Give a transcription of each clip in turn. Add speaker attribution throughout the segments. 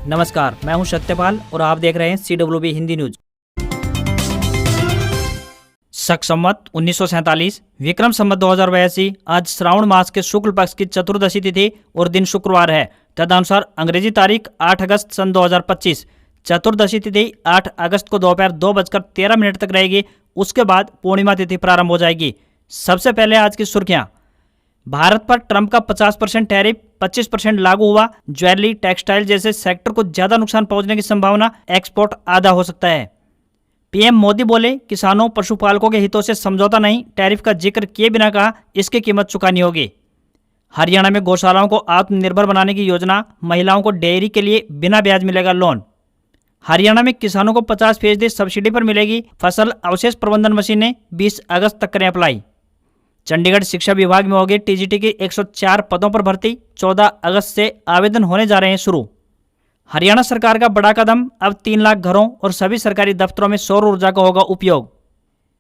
Speaker 1: नमस्कार, मैं हूं सत्यपाल और आप देख रहे हैं CWB हिंदी न्यूज। शक संवत 1947 विक्रम संवत 2082 आज श्रावण मास के शुक्ल पक्ष की चतुर्दशी तिथि और दिन शुक्रवार है। तदनुसार अंग्रेजी तारीख 8 अगस्त सन 2025। चतुर्दशी तिथि 8 अगस्त को दोपहर 2:13 तक रहेगी। उसके बाद पूर्णिमा तिथि प्रारंभ हो जाएगी। सबसे पहले आज की सुर्खियां। भारत पर ट्रंप का 50% टैरिफ 25% लागू हुआ। ज्वेलरी, टेक्सटाइल जैसे सेक्टर को ज्यादा नुकसान पहुंचने की संभावना, एक्सपोर्ट आधा हो सकता है। पीएम मोदी बोले, किसानों पशुपालकों के हितों से समझौता नहीं, टैरिफ का जिक्र किए बिना कहा इसकी कीमत चुकानी होगी। हरियाणा में गौशालाओं को आत्मनिर्भर बनाने की योजना, महिलाओं को डेयरी के लिए बिना ब्याज मिलेगा लोन। हरियाणा में किसानों को 50% सब्सिडी पर मिलेगी फसल अवशेष प्रबंधन मशीनें, 20 अगस्त तक करें अप्लाई। चंडीगढ़ शिक्षा विभाग में होगी टीजीटी की 104 पदों पर भर्ती, 14 अगस्त से आवेदन होने जा रहे हैं शुरू। हरियाणा सरकार का बड़ा कदम, अब 3 लाख घरों और सभी सरकारी दफ्तरों में सौर ऊर्जा का होगा उपयोग।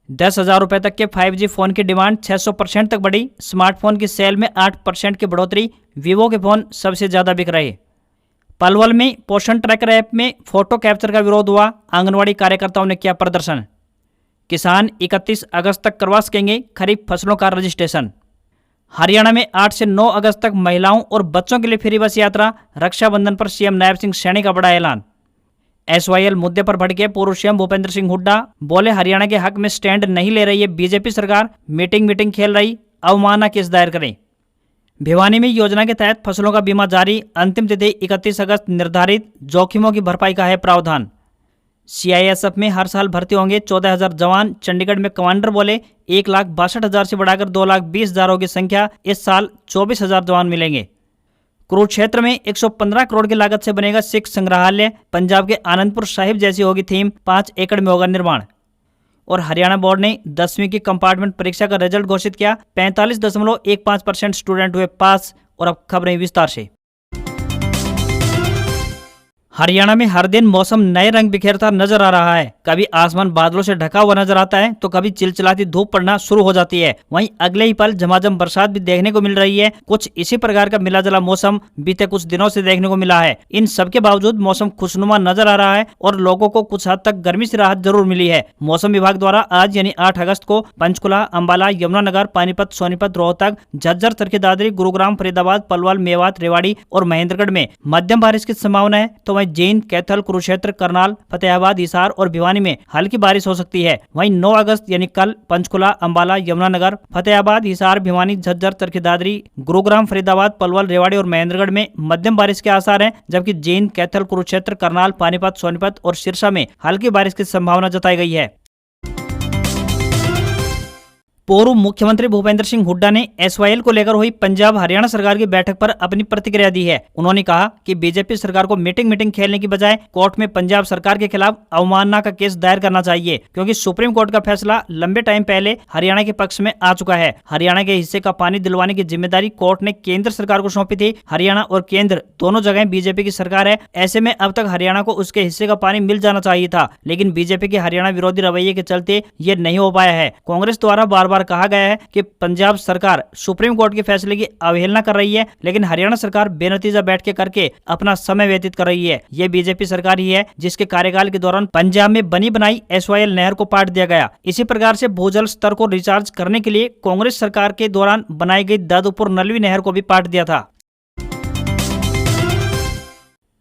Speaker 1: 10,000 रुपये तक के 5G फोन की डिमांड 600% तक बढ़ी। स्मार्टफोन की सेल में 8% की बढ़ोतरी, वीवो के फोन सबसे ज्यादा बिक रहे। पलवल में पोषण ट्रैकर ऐप में फोटो कैप्चर का विरोध हुआ, आंगनवाड़ी कार्यकर्ताओं ने किया प्रदर्शन। किसान 31 अगस्त तक करवा सकेंगे खरीफ फसलों का रजिस्ट्रेशन। हरियाणा में 8 से 9 अगस्त तक महिलाओं और बच्चों के लिए फ्री बस यात्रा, रक्षाबंधन पर सीएम नायब सिंह सैनी का बड़ा ऐलान। SYL मुद्दे पर भड़के पूर्व सीएम भूपेंद्र सिंह हुड्डा, बोले हरियाणा के हक में स्टैंड नहीं ले रही है बीजेपी सरकार, मीटिंग खेल रही, अवमानना केस दायर करें। भिवानी में योजना के तहत फसलों का बीमा जारी, अंतिम तिथि 31 अगस्त निर्धारित, जोखिमों की भरपाई का है प्रावधान। CISF में हर साल भर्ती होंगे 14,000 जवान। चंडीगढ़ में कमांडर बोले 1,62,000 से बढ़ाकर 2,20,000 होगी संख्या, इस साल 24,000 जवान मिलेंगे। कुरुक्षेत्र में 115 करोड़ की लागत से बनेगा सिख संग्रहालय, पंजाब के आनंदपुर साहिब जैसी होगी थीम, 5 एकड़ में होगा निर्माण। और हरियाणा बोर्ड ने 10वीं की कंपार्टमेंट परीक्षा का रिजल्ट घोषित किया, 45.15% स्टूडेंट हुए पास। और अब खबरें विस्तार से। हरियाणा में हर दिन मौसम नए रंग बिखेरता नजर आ रहा है। कभी आसमान बादलों से ढका हुआ नजर आता है तो कभी चिलचिलाती धूप पड़ना शुरू हो जाती है। वहीं अगले ही पल झमाझम बरसात भी देखने को मिल रही है। कुछ इसी प्रकार का मिला जुला मौसम बीते कुछ दिनों से देखने को मिला है। इन सबके बावजूद मौसम खुशनुमा नजर आ रहा है और लोगों को कुछ हद तक गर्मी से राहत जरूर मिली है। मौसम विभाग द्वारा आज यानी 8 अगस्त को पंचकुला, अंबाला, यमुनानगर, पानीपत, सोनीपत, रोहतक, झज्जर, चरखी दादरी, गुरुग्राम, फरीदाबाद, पलवल, मेवात, रेवाड़ी और महेंद्रगढ़ में मध्यम बारिश की संभावना है। तो जींद, कैथल, कुरुक्षेत्र, करनाल, फतेहाबाद, हिसार और भिवानी में हल्की बारिश हो सकती है। वहीं 9 अगस्त यानी कल पंचकुला, अंबाला, यमुनानगर, फतेहाबाद, हिसार, भिवानी, झज्जर, चरखी दादरी, गुरुग्राम, फरीदाबाद, पलवल, रेवाड़ी और महेंद्रगढ़ में मध्यम बारिश के आसार हैं, जबकि जींद, कैथल, कुरुक्षेत्र, करनाल, पानीपत, सोनीपत और सिरसा में हल्की बारिश की संभावना जताई गई है। पूर्व मुख्यमंत्री भूपेंद्र सिंह हुड्डा ने SYL को लेकर हुई पंजाब हरियाणा सरकार की बैठक पर अपनी प्रतिक्रिया दी है। उन्होंने कहा कि बीजेपी सरकार को मीटिंग खेलने की बजाय कोर्ट में पंजाब सरकार के खिलाफ अवमानना का केस दायर करना चाहिए, क्योंकि सुप्रीम कोर्ट का फैसला लंबे टाइम पहले हरियाणा के पक्ष में आ चुका है। हरियाणा के हिस्से का पानी दिलवाने की जिम्मेदारी कोर्ट ने केंद्र सरकार को सौंपी थी। हरियाणा और केंद्र दोनों जगह बीजेपी की सरकार है। ऐसे में अब तक हरियाणा को उसके हिस्से का पानी मिल जाना चाहिए था, लेकिन बीजेपी के हरियाणा विरोधी रवैये के चलते ये नहीं हो पाया है। कांग्रेस द्वारा बार कहा गया है कि पंजाब सरकार सुप्रीम कोर्ट के फैसले की अवहेलना कर रही है, लेकिन हरियाणा सरकार बेनतीजा बैठकें करके अपना समय व्यतीत कर रही है। ये बीजेपी सरकार ही है जिसके कार्यकाल के दौरान पंजाब में बनी बनाई SYL नहर को पाट दिया गया। इसी प्रकार से भूजल स्तर को रिचार्ज करने के लिए कांग्रेस सरकार के दौरान बनाई गई दादूपुर नलवी नहर को भी पाट दिया था।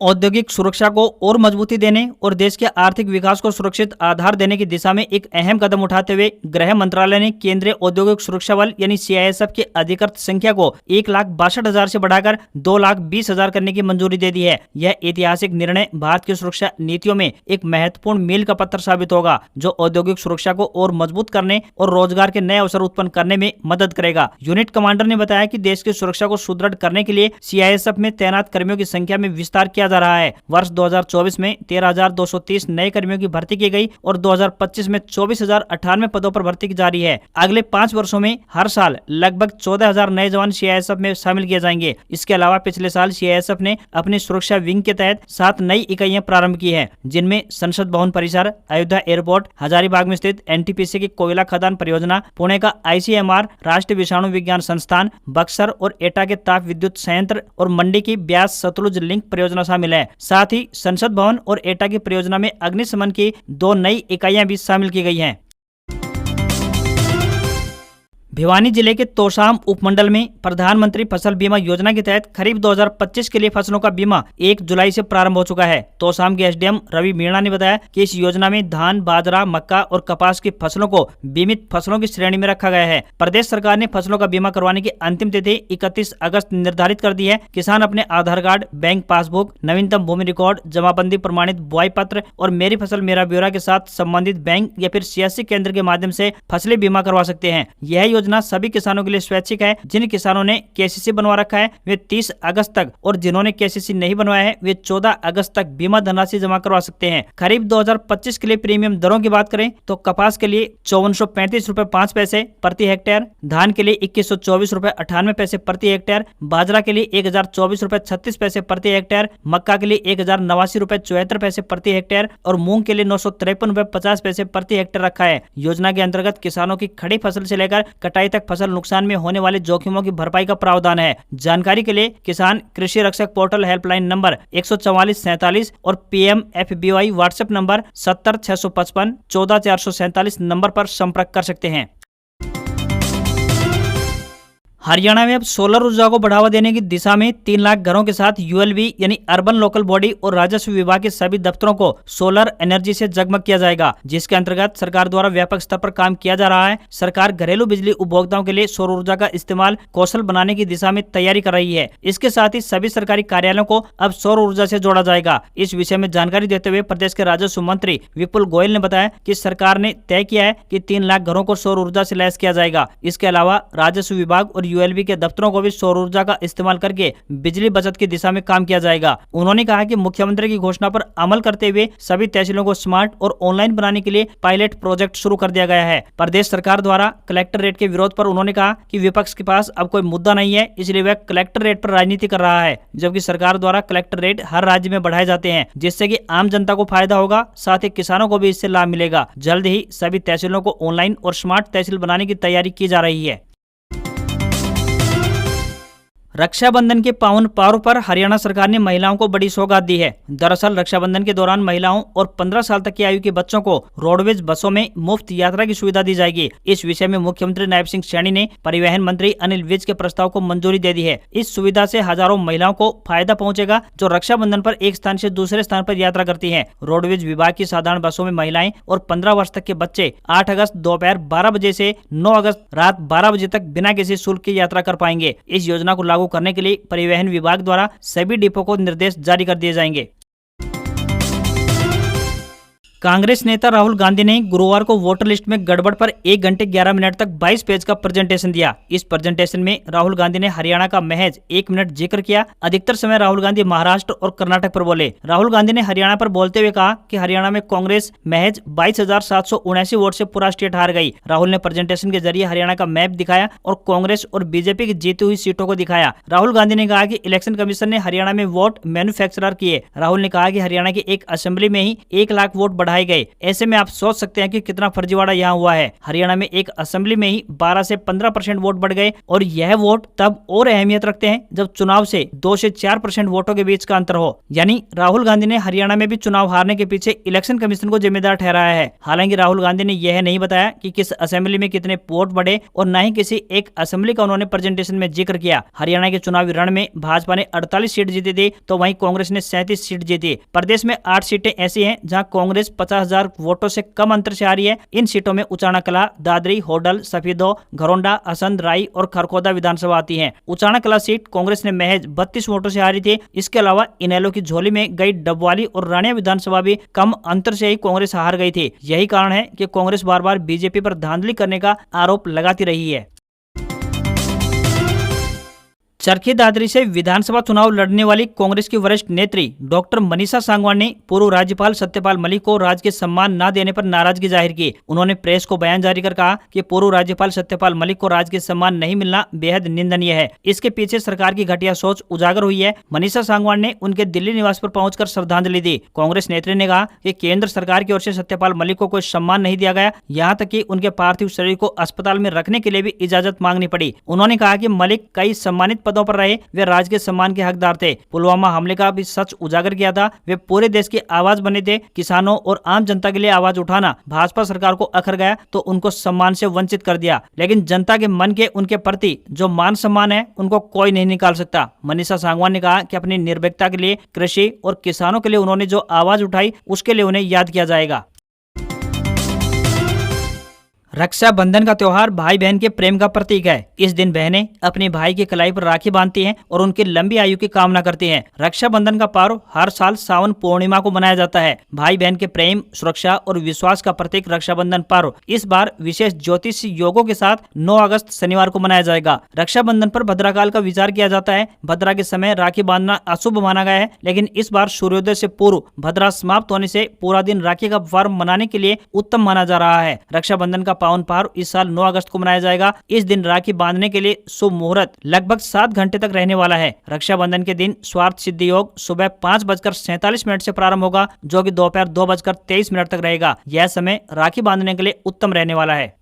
Speaker 1: औद्योगिक सुरक्षा को और मजबूती देने और देश के आर्थिक विकास को सुरक्षित आधार देने की दिशा में एक अहम कदम उठाते हुए गृह मंत्रालय ने केंद्रीय औद्योगिक सुरक्षा बल यानी CISF की अधिकृत संख्या को 1,62,000 से बढ़ाकर 2,20,000 करने की मंजूरी दे दी है। यह ऐतिहासिक निर्णय भारत की सुरक्षा नीतियों में एक महत्वपूर्ण मील का पत्थर साबित होगा, जो औद्योगिक सुरक्षा को और मजबूत करने और रोजगार के नए अवसर उत्पन्न करने में मदद करेगा। यूनिट कमांडर ने बताया कि देश की सुरक्षा को सुदृढ़ करने के लिए CISF में तैनात कर्मियों की संख्या में विस्तार किया जा रहा है। वर्ष 2024 में 13,230 नए कर्मियों की भर्ती की गई और 2025 में 24,098 पदों पर भर्ती की जारी है। अगले 5 वर्षों में हर साल लगभग 14,000 नए जवान CISF में शामिल किए जाएंगे। इसके अलावा पिछले साल CISF ने अपनी सुरक्षा विंग के तहत 7 नई इकाइयां प्रारंभ की है, जिनमें संसद भवन परिसर, अयोध्या एयरपोर्ट, हजारीबाग में स्थित NTPC की कोयला खदान परियोजना, पुणे का ICMR, राष्ट्रीय विषाणु विज्ञान संस्थान, बक्सर और एटा के ताप विद्युत संयंत्र और मंडी की ब्यास सतलुज लिंक परियोजना शामिल शामिल है। साथ ही संसद भवन और एटा की परियोजना में अग्निशमन की 2 नई इकाइयां भी शामिल की गई हैं। भिवानी जिले के तोशाम उपमंडल में प्रधानमंत्री फसल बीमा योजना के तहत खरीफ 2025 के लिए फसलों का बीमा 1 जुलाई से प्रारंभ हो चुका है। तोशाम के एसडीएम रवि मीणा ने बताया कि इस योजना में धान, बाजरा, मक्का और कपास की फसलों को बीमित फसलों की श्रेणी में रखा गया है। प्रदेश सरकार ने फसलों का बीमा करवाने की अंतिम तिथि 31 अगस्त निर्धारित कर दी है। किसान अपने आधार कार्ड, बैंक पासबुक, नवीनतम भूमि रिकॉर्ड, जमाबंदी प्रमाणित बुआई पत्र और मेरी फसल मेरा ब्यौरा के साथ संबंधित बैंक या फिर सीएससी केंद्र के माध्यम से फसली बीमा करवा सकते हैं। यह योजना सभी किसानों के लिए स्वैच्छिक है। जिन किसानों ने केसीसी बनवा रखा है वे 30 अगस्त तक और जिन्होंने केसीसी नहीं बनवाया है वे 14 अगस्त तक बीमा धनराशि जमा करवा सकते हैं। खरीफ 2025 के लिए प्रीमियम दरों की बात करें तो कपास के लिए 5435 रुपए 5 पैसे प्रति हेक्टेयर, धान के लिए 2124 रुपए 98 पैसे प्रति हेक्टेयर, बाजरा के लिए 1024 रुपए 36 पैसे प्रति हेक्टेयर, मक्का के लिए 1089 रुपए 74 पैसे प्रति हेक्टेयर और मूंग के लिए 953 रुपए 50 पैसे प्रति हेक्टेयर रखा है। योजना के अंतर्गत किसानों की खड़ी फसल से लेकर कटाई तक फसल नुकसान में होने वाले जोखिमों की भरपाई का प्रावधान है। जानकारी के लिए किसान कृषि रक्षक पोर्टल हेल्पलाइन नंबर 14447 और PMFBY व्हाट्सएप नंबर 70655 14447 नंबर पर संपर्क कर सकते हैं। हरियाणा में अब सोलर ऊर्जा को बढ़ावा देने की दिशा में 3 लाख घरों के साथ ULB यानी अर्बन लोकल बॉडी और राजस्व विभाग के सभी दफ्तरों को सोलर एनर्जी से जगमग किया जाएगा, जिसके अंतर्गत सरकार द्वारा व्यापक स्तर पर काम किया जा रहा है। सरकार घरेलू बिजली उपभोक्ताओं के लिए सौर ऊर्जा का इस्तेमाल कौशल बनाने की दिशा में तैयारी कर रही है। इसके साथ ही सभी सरकारी कार्यालयों को अब सौर ऊर्जा से जोड़ा जाएगा। इस विषय में जानकारी देते हुए प्रदेश के राजस्व मंत्री विपुल गोयल ने बताया कि सरकार ने तय किया है कि 3 लाख घरों को सौर ऊर्जा से लैस किया जाएगा। इसके अलावा राजस्व विभाग और ULB के दफ्तरों को भी सौर ऊर्जा का इस्तेमाल करके बिजली बचत की दिशा में काम किया जाएगा। उन्होंने कहा कि मुख्यमंत्री की घोषणा पर अमल करते हुए सभी तहसीलों को स्मार्ट और ऑनलाइन बनाने के लिए पायलट प्रोजेक्ट शुरू कर दिया गया है। प्रदेश सरकार द्वारा कलेक्टर रेट के विरोध पर उन्होंने कहा कि विपक्ष के पास अब कोई मुद्दा नहीं है, इसलिए वह कलेक्टर रेट पर राजनीति कर रहा है, जबकि सरकार द्वारा कलेक्टर रेट हर राज्य में बढ़ाए जाते हैं, जिससे कि आम जनता को फायदा होगा, साथ ही किसानों को भी इससे लाभ मिलेगा। जल्द ही सभी तहसीलों को ऑनलाइन और स्मार्ट तहसील बनाने की तैयारी की जा रही है। रक्षाबंधन के पावन पर्व पर हरियाणा सरकार ने महिलाओं को बड़ी सौगात दी है। दरअसल रक्षाबंधन के दौरान महिलाओं और 15 साल तक की आयु के बच्चों को रोडवेज बसों में मुफ्त यात्रा की सुविधा दी जाएगी। इस विषय में मुख्यमंत्री नायब सिंह सैनी ने परिवहन मंत्री अनिल विज के प्रस्ताव को मंजूरी दे दी है। इस सुविधा से हजारों महिलाओं को फायदा पहुंचेगा जो रक्षाबंधन पर एक स्थान से दूसरे स्थान पर यात्रा करती है। रोडवेज विभाग की साधारण बसों में महिलाएं और 15 वर्ष तक के बच्चे 8 अगस्त दोपहर 12 बजे से 9 अगस्त रात 12 बजे तक बिना किसी शुल्क की यात्रा कर पाएंगे। इस योजना को लागू करने के लिए परिवहन विभाग द्वारा सभी डिपो को निर्देश जारी कर दिए जाएंगे। कांग्रेस नेता राहुल गांधी ने गुरुवार को वोटर लिस्ट में गड़बड़ पर 1 घंटे 11 मिनट तक 22 पेज का प्रेजेंटेशन दिया। इस प्रेजेंटेशन में राहुल गांधी ने हरियाणा का महज 1 मिनट जिक्र किया। अधिकतर समय राहुल गांधी महाराष्ट्र और कर्नाटक पर बोले। राहुल गांधी ने हरियाणा पर बोलते हुए कहा कि हरियाणा में कांग्रेस महज 22,779 वोट से पूरा स्टेट हार गई। राहुल ने प्रेजेंटेशन के जरिए हरियाणा का मैप दिखाया और कांग्रेस और बीजेपी की जीती हुई सीटों को दिखाया। राहुल गांधी ने कहा कि इलेक्शन कमीशन ने हरियाणा में वोट मैन्युफैक्चरर किए। राहुल ने कहा कि हरियाणा की एक असेंबली में ही 1 लाख वोट बढ़ाए गए। ऐसे में आप सोच सकते हैं कि कितना फर्जीवाड़ा यहाँ हुआ है। हरियाणा में एक असेंबली में ही 12 से 15% वोट बढ़ गए और यह वोट तब और अहमियत रखते हैं जब चुनाव से 2 से 4% वोटों के बीच का अंतर हो। यानी राहुल गांधी ने हरियाणा में भी चुनाव हारने के पीछे इलेक्शन कमीशन को जिम्मेदार ठहराया है। हालांकि राहुल गांधी ने यह नहीं बताया कि किस असेंबली में कितने वोट बढ़े और न ही किसी एक असेंबली का उन्होंने प्रेजेंटेशन में जिक्र किया। हरियाणा के चुनावी रण में भाजपा ने 48 सीट जीती थी तो वहीं कांग्रेस ने 37 सीट जीती। प्रदेश में 8 सीटें ऐसी हैं जहां कांग्रेस 50,000 वोटों से कम अंतर से आ रही है। इन सीटों में उचाना कला, दादरी, होडल, सफीदो, घरोंडा, असंध, राई और खरखोदा विधानसभा आती हैं। उचाना कला सीट कांग्रेस ने महज 32 वोटों से हारी थी। इसके अलावा इनेलो की झोली में गई डबवाली और रानिया विधानसभा भी कम अंतर से ही कांग्रेस हार गई थी। यही कारण है कि कांग्रेस बार बार बीजेपी पर धांधली करने का आरोप लगाती रही है। चरखी दादरी से विधानसभा चुनाव लड़ने वाली कांग्रेस की वरिष्ठ नेत्री डॉक्टर मनीषा सांगवान ने पूर्व राज्यपाल सत्यपाल मलिक को राजकीय सम्मान न देने पर नाराजगी जाहिर की। उन्होंने प्रेस को बयान जारी कर कहा कि पूर्व राज्यपाल सत्यपाल मलिक को राजकीय सम्मान नहीं मिलना बेहद निंदनीय है। इसके पीछे सरकार की घटिया सोच उजागर हुई है। मनीषा सांगवान ने उनके दिल्ली निवास पर पहुंचकर श्रद्धांजलि दी। कांग्रेस नेत्री ने कहा कि केंद्र सरकार की ओर से सत्यपाल मलिक को कोई सम्मान नहीं दिया गया, यहाँ तक कि उनके पार्थिव शरीर को अस्पताल में रखने के लिए भी इजाजत मांगनी पड़ी। उन्होंने कहा कि मलिक कई सम्मानित पदों पर रहे वे राज्य के सम्मान के हकदार थे। पुलवामा हमले का भी सच उजागर किया था। वे पूरे देश की आवाज बने थे। किसानों और आम जनता के लिए आवाज उठाना भाजपा सरकार को अखर गया तो उनको सम्मान से वंचित कर दिया, लेकिन जनता के मन के उनके प्रति जो मान सम्मान है उनको कोई नहीं निकाल सकता। मनीषा सांगवान ने कहा कि अपनी निर्भीकता के लिए, कृषि और किसानों के लिए उन्होंने जो आवाज उठाई उसके लिए उन्हें याद किया जाएगा। रक्षाबंधन का त्योहार भाई बहन के प्रेम का प्रतीक है। इस दिन बहनें अपने भाई की कलाई पर राखी बांधती हैं और उनकी लंबी आयु की कामना करती हैं। रक्षाबंधन का पर्व हर साल सावन पूर्णिमा को मनाया जाता है। भाई बहन के प्रेम, सुरक्षा और विश्वास का प्रतीक रक्षाबंधन पर्व इस बार विशेष ज्योतिष योगों के साथ 9 अगस्त शनिवार को मनाया जाएगा। रक्षाबंधन पर भद्राकाल का विचार किया जाता है। भद्रा के समय राखी बांधना अशुभ माना गया है, लेकिन इस बार सूर्योदय से पूर्व भद्रा समाप्त होने से पूरा दिन राखी का पर्व मनाने के लिए उत्तम माना जा रहा है। रक्षाबंधन का पावन पर्व इस साल 9 अगस्त को मनाया जाएगा। इस दिन राखी बांधने के लिए शुभ मुहूर्त लगभग 7 घंटे तक रहने वाला है। रक्षाबंधन के दिन स्वार्थ सिद्धि योग सुबह 5:47 से प्रारंभ होगा, जो कि दोपहर 2:23 तक रहेगा। यह समय राखी बांधने के लिए उत्तम रहने वाला है।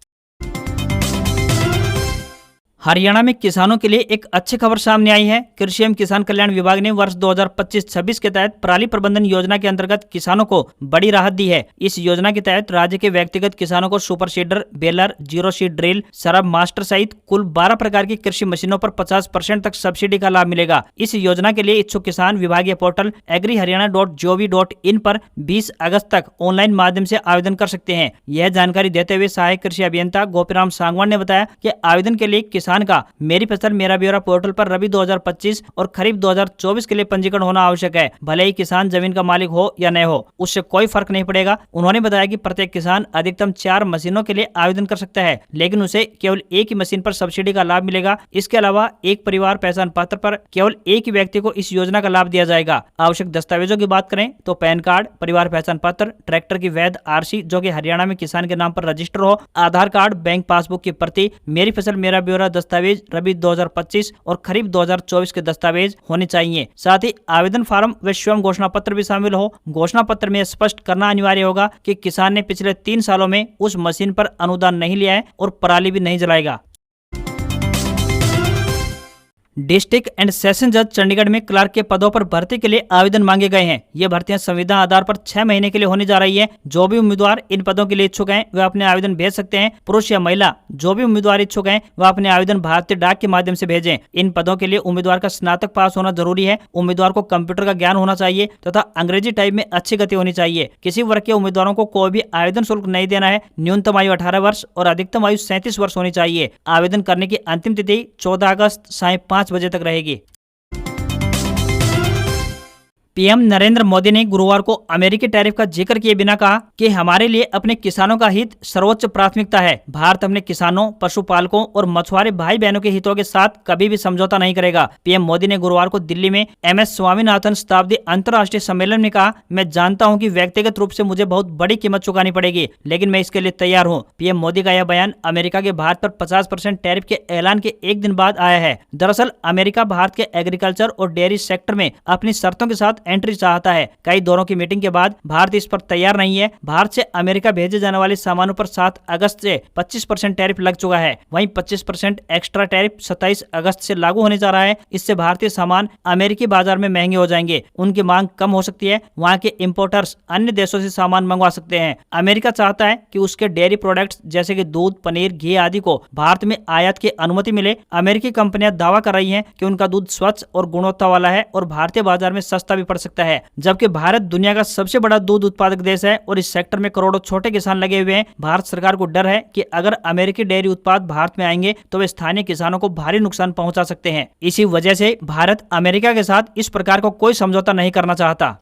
Speaker 1: हरियाणा में किसानों के लिए एक अच्छी खबर सामने आई है। कृषि एवं किसान कल्याण विभाग ने वर्ष 2025-26 के तहत पराली प्रबंधन योजना के अंतर्गत किसानों को बड़ी राहत दी है। इस योजना के तहत राज्य के व्यक्तिगत किसानों को super seeder, baler, zero seed drill, सरब मास्टर सहित कुल 12 प्रकार की कृषि मशीनों पर 50% तक सब्सिडी का लाभ मिलेगा। इस योजना के लिए इच्छुक किसान विभागीय पोर्टल agriharyana.gov.in पर 20 अगस्त तक ऑनलाइन माध्यम से आवेदन कर सकते हैं। यह जानकारी देते हुए सहायक कृषि अभियंता गोपीराम सांगवान ने बताया कि आवेदन के लिए किसान का मेरी फसल मेरा ब्यौरा पोर्टल पर रबी 2025 और खरीफ 2024 के लिए पंजीकरण होना आवश्यक है। भले ही किसान जमीन का मालिक हो या न हो, उससे कोई फर्क नहीं पड़ेगा। उन्होंने बताया कि प्रत्येक किसान अधिकतम 4 मशीनों के लिए आवेदन कर सकता है, लेकिन उसे केवल एक ही मशीन पर सब्सिडी का लाभ मिलेगा। इसके अलावा एक परिवार पहचान पत्र पर केवल एक ही व्यक्ति को इस योजना का लाभ दिया जाएगा। आवश्यक दस्तावेजों की बात करें तो पैन कार्ड, परिवार पहचान पत्र, ट्रैक्टर की वैध आरसी जो कि हरियाणा में किसान के नाम पर रजिस्टर हो, आधार कार्ड, बैंक पासबुक की प्रति, मेरी फसल मेरा ब्यौरा दस्तावेज रबी 2025 और खरीफ 2024 के दस्तावेज होने चाहिए। साथ ही आवेदन फार्म व स्वयं घोषणा पत्र भी शामिल हो। घोषणा पत्र में स्पष्ट करना अनिवार्य होगा कि किसान ने पिछले 3 सालों में उस मशीन पर अनुदान नहीं लिया है और पराली भी नहीं जलाएगा। डिस्ट्रिक्ट एंड सेशन जज चंडीगढ़ में क्लर्क के पदों पर भर्ती के लिए आवेदन मांगे गए हैं। ये भर्तियां संविदा आधार पर 6 महीने के लिए होने जा रही है। जो भी उम्मीदवार इन पदों के लिए इच्छुक हैं वे अपने आवेदन भेज सकते हैं। पुरुष या महिला जो भी उम्मीदवार इच्छुक हैं वह अपने आवेदन भारतीय डाक के माध्यम से भेजें। इन पदों के लिए उम्मीदवार का स्नातक पास होना जरूरी है। उम्मीदवार को कंप्यूटर का ज्ञान होना चाहिए तथा अंग्रेजी टाइप में अच्छी गति होनी चाहिए। किसी वर्ग के उम्मीदवारों को कोई भी आवेदन शुल्क नहीं देना है। न्यूनतम आयु 18 वर्ष और अधिकतम आयु 37 वर्ष होनी चाहिए। आवेदन करने की अंतिम तिथि 14 अगस्त सायं 5 बजे तक रहेगी। पीएम नरेंद्र मोदी ने गुरुवार को अमेरिकी टैरिफ का जिक्र किए बिना कहा कि हमारे लिए अपने किसानों का हित सर्वोच्च प्राथमिकता है। भारत अपने किसानों, पशुपालकों और मछुआरे भाई बहनों के हितों के साथ कभी भी समझौता नहीं करेगा। पीएम मोदी ने गुरुवार को दिल्ली में MS स्वामीनाथन शताब्दी अंतर्राष्ट्रीय सम्मेलन में कहा, मैं जानता हूं कि व्यक्तिगत रूप से मुझे बहुत बड़ी कीमत चुकानी पड़ेगी, लेकिन मैं इसके लिए तैयार हूं। पीएम मोदी का यह बयान अमेरिका के भारत पर 50% टैरिफ के ऐलान के एक दिन बाद आया है। दरअसल अमेरिका भारत के एग्रीकल्चर और डेयरी सेक्टर में अपनी शर्तों के साथ एंट्री चाहता है। कई दौरों की मीटिंग के बाद भारत इस पर तैयार नहीं है। भारत से अमेरिका भेजे जाने वाले सामानों पर 7 अगस्त से 25% टैरिफ लग चुका है। वहीं 25% एक्स्ट्रा टैरिफ 27 अगस्त से लागू होने जा रहा है। इससे भारतीय सामान अमेरिकी बाजार में महंगे हो जाएंगे। उनकी मांग कम हो सकती है। वहाँ के इम्पोर्टर्स अन्य देशों से सामान मंगवा सकते हैं। अमेरिका चाहता है कि उसके डेयरी प्रोडक्ट्स जैसे कि दूध, पनीर, घी आदि को भारत में आयात की अनुमति मिले। अमेरिकी कंपनियां दावा कर रही हैं कि उनका दूध स्वच्छ और गुणवत्ता वाला है और भारतीय बाजार में सस्ता भी पड़ सकता है। जबकि भारत दुनिया का सबसे बड़ा दूध उत्पादक देश है और इस सेक्टर में करोड़ों छोटे किसान लगे हुए हैं। भारत सरकार को डर है कि अगर अमेरिकी डेयरी उत्पाद भारत में आएंगे तो वे स्थानीय किसानों को भारी नुकसान पहुंचा सकते हैं। इसी वजह से भारत अमेरिका के साथ इस प्रकार का कोई समझौता नहीं करना चाहता।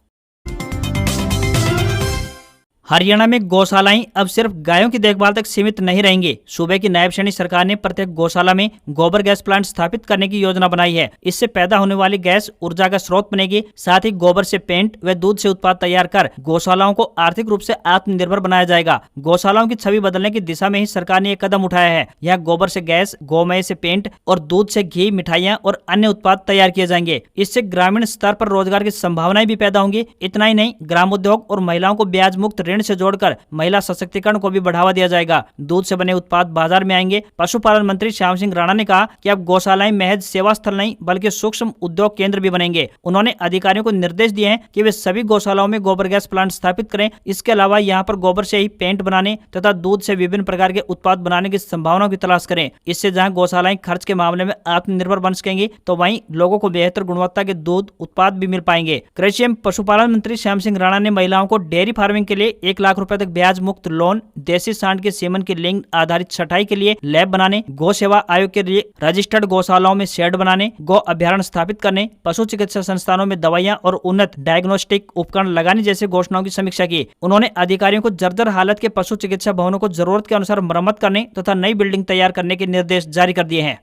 Speaker 1: हरियाणा में गौशालाएं अब सिर्फ गायों की देखभाल तक सीमित नहीं रहेंगी। सूबे की नायब श्रेणी सरकार ने प्रत्येक गौशाला में गोबर गैस प्लांट स्थापित करने की योजना बनाई है। इससे पैदा होने वाली गैस ऊर्जा का स्रोत बनेगी। साथ ही गोबर से पेंट व दूध से उत्पाद तैयार कर गौशालाओं को आर्थिक रूप से आत्मनिर्भर बनाया जाएगा। गौशालाओं की छवि बदलने की दिशा में ही सरकार ने एक कदम उठाया है। यहाँ गोबर से गैस, गोमय से पेंट और दूध से घी, मिठाइयाँ और अन्य उत्पाद तैयार किए जाएंगे। इससे ग्रामीण स्तर पर रोजगार की संभावनाएं भी पैदा होंगी। इतना ही नहीं, ग्राम उद्योग और महिलाओं को ब्याज मुक्त ऋण ऋण से जोड़कर महिला सशक्तिकरण को भी बढ़ावा दिया जाएगा। दूध से बने उत्पाद बाजार में आएंगे। पशुपालन मंत्री श्याम सिंह राणा ने कहा कि अब गौशालाएं महज सेवा स्थल नहीं बल्कि सूक्ष्म उद्योग केंद्र भी बनेंगे। उन्होंने अधिकारियों को निर्देश दिए हैं कि वे सभी गौशालाओं में गोबर गैस प्लांट स्थापित करें। इसके अलावा यहाँ पर गोबर से ही पेंट बनाने तथा दूध से विभिन्न प्रकार के उत्पाद बनाने की संभावनाओं की तलाश करें। इससे जहाँ गौशालाएं खर्च के मामले में आत्मनिर्भर बन सकेंगी तो वहीं लोगों को बेहतर गुणवत्ता के दूध उत्पाद भी मिल पाएंगे। कृषि एवं पशुपालन मंत्री श्याम सिंह राणा ने महिलाओं को डेयरी फार्मिंग के लिए 1 लाख रुपए तक ब्याज मुक्त लोन, देसी सांड के सेमन की लिंग आधारित छटाई के लिए लैब बनाने, गौ सेवा आयोग के लिए रजिस्टर्ड गौशालाओं में शेड बनाने, गौ अभ्यारण्य स्थापित करने, पशु चिकित्सा संस्थानों में दवाइयां और उन्नत डायग्नोस्टिक उपकरण लगाने जैसे घोषणाओं की समीक्षा की। उन्होंने अधिकारियों को जर्जर हालत के पशु चिकित्सा भवनों को जरूरत के अनुसार मरम्मत करने तथा नई बिल्डिंग तैयार करने के निर्देश जारी कर दिए हैं।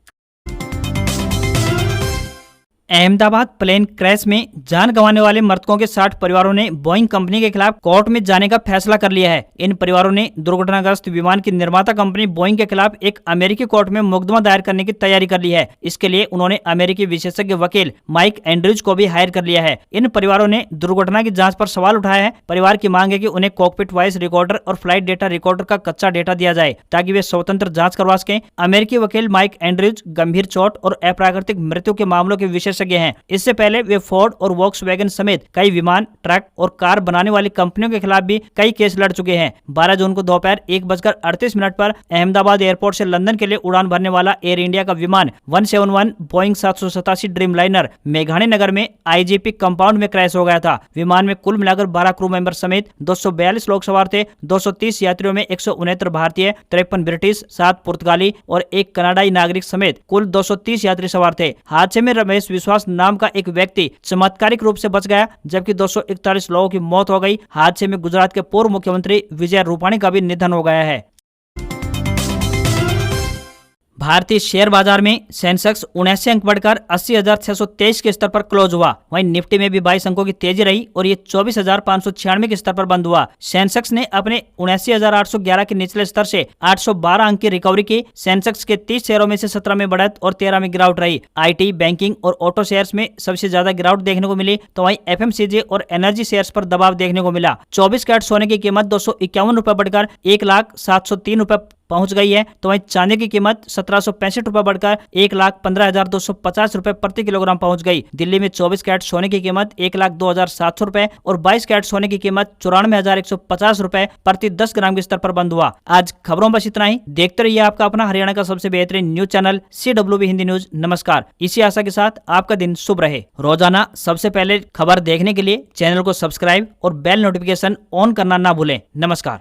Speaker 1: अहमदाबाद प्लेन क्रैश में जान गंवाने वाले मृतकों के 60 परिवारों ने बोइंग कंपनी के खिलाफ कोर्ट में जाने का फैसला कर लिया है। इन परिवारों ने दुर्घटनाग्रस्त विमान की निर्माता कंपनी बोइंग के खिलाफ एक अमेरिकी कोर्ट में मुकदमा दायर करने की तैयारी कर ली है। इसके लिए उन्होंने अमेरिकी विशेषज्ञ वकील माइक एंड्रयूज को भी हायर कर लिया है। इन परिवारों ने दुर्घटना की जाँच पर सवाल उठाया है। परिवार की मांग है कि उन्हें कॉकपिट वॉइस रिकॉर्डर और फ्लाइट डेटा रिकॉर्डर का कच्चा डेटा दिया जाए ताकि वे स्वतंत्र जाँच करवा सकें। अमेरिकी वकील माइक एंड्रयूज गंभीर चोट और अप्राकृतिक मृत्यु के मामलों के विशेषज्ञ हैं। इससे पहले वे फोर्ड और वॉक्सवैगन समेत कई विमान, ट्रक और कार बनाने वाली कंपनियों के खिलाफ भी कई केस लड़ चुके हैं। 12 जून को दोपहर 1:38 पर अहमदाबाद एयरपोर्ट से लंदन के लिए उड़ान भरने वाला एयर इंडिया का विमान 171 बोइंग 787 ड्रीम लाइनर मेघानी नगर में आईजीपी कंपाउंड में क्रैश हो गया था। विमान में कुल मिलाकर 12 क्रू मेंबर समेत 242 लोग सवार थे। 230 यात्रियों में 169 भारतीय, 53 ब्रिटिश, 7 पुर्तगाली और 1 कनाडाई नागरिक समेत कुल 230 यात्री सवार थे। हादसे में रमेश विश्वास नाम का एक व्यक्ति चमत्कारिक रूप से बच गया, जबकि 241 लोगों की मौत हो गई। हादसे में गुजरात के पूर्व मुख्यमंत्री विजय रूपाणी का भी निधन हो गया है। भारतीय शेयर बाजार में सेंसेक्स 79 अंक बढ़कर 80,623 के स्तर पर क्लोज हुआ। वहीं निफ्टी में भी 22 अंकों की तेजी रही और ये 24,596 के स्तर पर बंद हुआ। सेंसेक्स ने अपने 79,811 के निचले स्तर से 812 अंक की रिकवरी की। सेंसेक्स के 30 शेयरों में से 17 में बढ़त और 13 में गिरावट रही। आईटी, बैंकिंग और ऑटो शेयर्स में सबसे ज्यादा गिरावट देखने को मिली, तो वहीं एफएमसीजी और एनर्जी शेयर्स पर दबाव देखने को मिला। 24 कैरेट सोने की कीमत 251 रुपए बढ़कर 1,0703 रुपए पहुंच गई है, तो वहीं चांदी की कीमत 1765 रुपए बढ़कर 1,15,250 रुपए प्रति किलोग्राम पहुंच गई। दिल्ली में 24 कैरेट सोने की कीमत 1,02,700 रुपए और 22 कैरेट सोने की कीमत 94,150 रुपए प्रति 10 ग्राम के स्तर पर बंद हुआ। आज खबरों बस इतना ही। देखते रहिए आपका अपना हरियाणा का सबसे बेहतरीन news channel CWB Hindi news. नमस्कार। इसी आशा के साथ आपका दिन शुभ रहे। रोजाना सबसे पहले खबर देखने के लिए चैनल को सब्सक्राइब और बेल नोटिफिकेशन ऑन करना ना भूलें। नमस्कार।